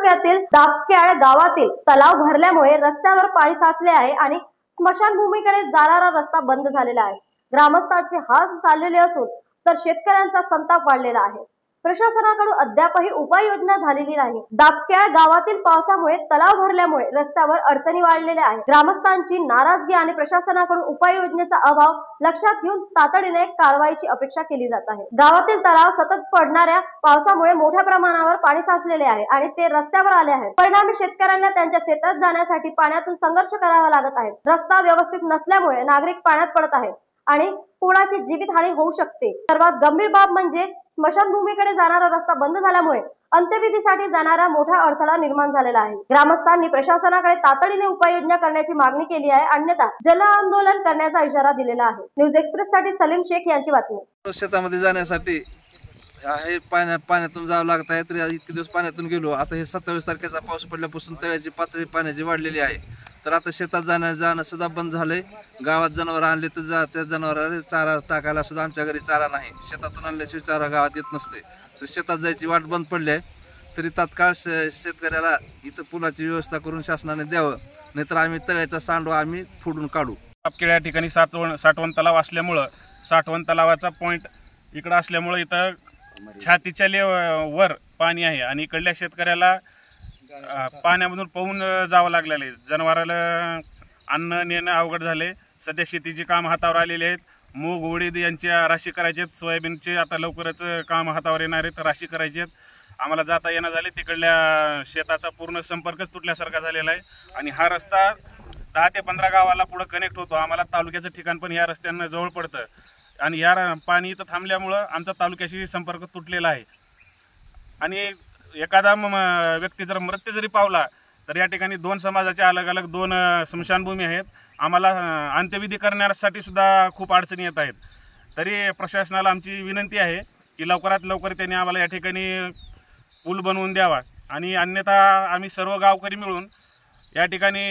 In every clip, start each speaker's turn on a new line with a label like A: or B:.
A: तालुक्यातील दापक्याळ गावातील तलाव भरल्यामुळे रस्त्यावर पाणी साचले आहे आणि स्मशानभूमीकडे जाणारा रस्ता बंद झालेला आहे। ग्रामस्थांचे हाल चाललेले असून तर शेतकऱ्यांचा संताप वाढलेला आहे। प्रशासनाकडून अद्यापही उपाययोजना झालेली नाही। दापक्याळ गावातील पावसामुळे तलाव भरल्यामुळे रस्त्यावर अडचणी वाढलेल्या आहेत। ग्रामस्थांची नाराजगी आणि प्रशासनाकडून उपाययोजनेचा अभाव लक्षात घेऊन तातडीने कारवाईची अपेक्षा केली जात आहे। गावातील तलाव सतत पडणाऱ्या पावसामुळे मोठ्या प्रमाणावर पाणी साचलेले आहे आणि ते रस्त्यावर आले आहे। परिणामी शेतकऱ्यांना त्यांच्या शेतात जाण्यासाठी पाण्यातून संघर्ष करावा लागत आहे। रस्ता व्यवस्थित नसल्यामुळे नागरिक पाण्यात पडत आहेत आणि कोणाची जीवितहानी होऊ शकते। सर्वात गंभीर बाब म्हणजे स्मशानभूमीकडे जाणारा रस्ता बंद झाल्यामुळे अंत्यविधीसाठी जाणारा मोठा अडथळा निर्माण झालेला आहे। ग्रामस्थांनी प्रशासनाकडे तातडीने उपाययोजना करण्याची मागणी केली आहे, अन्यथा जल आंदोलन करण्याचा इशारा दिलेला आहे। न्यूज एक्सप्रेस साठी सलीम शेख यांची बातमी।
B: शेतामध्ये जाण्यासाठी हे पाण्यातून जावं लागत आहे, तरी इतके दिवस पाण्यातून गेलो। आता हे 27 तारखेचा पाऊस पडल्यापासून तळ्याची पातळी पाण्याची वाढलेली आहे, तर आता शेतात जाणं सुद्धा बंद झालंय। गावात जनावर आणले तर त्या जनावरांना चारा टाकायला सुद्धा आमच्या घरी चारा नाही। शेतातून आणल्याशिवाय चारा गावात येत नसते, तर शेतात जायची वाट बंद पडली आहे। तरी तात्काळ शेतकऱ्याला इथं पुलाची व्यवस्था करून शासनाने द्यावं, नाहीतर आम्ही तळ्याचा सांडवा आम्ही फोडून काढू।
C: आपल्या ठिकाणी साठवण तलाव असल्यामुळं साठवण तलावाचा पॉइंट इकडं असल्यामुळं इथं छातीच्या वर पाणी आहे आणि इकडल्या शेतकऱ्याला पाण्यामधून पोहून जावं लागलेलं आहे। जनावराला अन्न नेणं अवघड झाले। सध्या शेतीची काम हातावर आलेली आहेत। मूग उडीद यांच्या राशी करायचे आहेत, सोयाबीनचे आता लवकरच काम हातावर येणार आहेत, राशी करायची आहेत। आम्हाला जाता येणं झाले, तिकडल्या शेताचा पूर्ण संपर्कच तुटल्यासारखा झालेला आहे आणि हा रस्ता 10 ते 15 गावाला पुढे कनेक्ट होतो। आम्हाला तालुक्याचं ठिकाण पण या रस्त्यानं जवळ पडतं आणि या पाणी इथं थांबल्यामुळं आमचा तालुक्याशी संपर्क तुटलेला आहे आणि एखादा व्यक्ती जर मृत्यू जरी पावला तर या ठिकाणी 2 समाजाच्या अलग अलग 2 स्मशानभूमी आहेत। आम्हाला अंत्यविधी करण्यासाठी सुद्धा खूप अडचणी येत आहेत। तरी प्रशासनाला आमची विनंती आहे की लवकरात लवकर त्यांनी आम्हाला या ठिकाणी पूल बनवून द्यावा आणि अन्यथा आम्ही सर्व गावकरी मिळून या ठिकाणी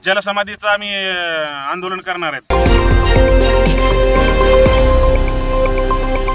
C: जलसमाधीचं आम्ही आंदोलन करणार आहेत।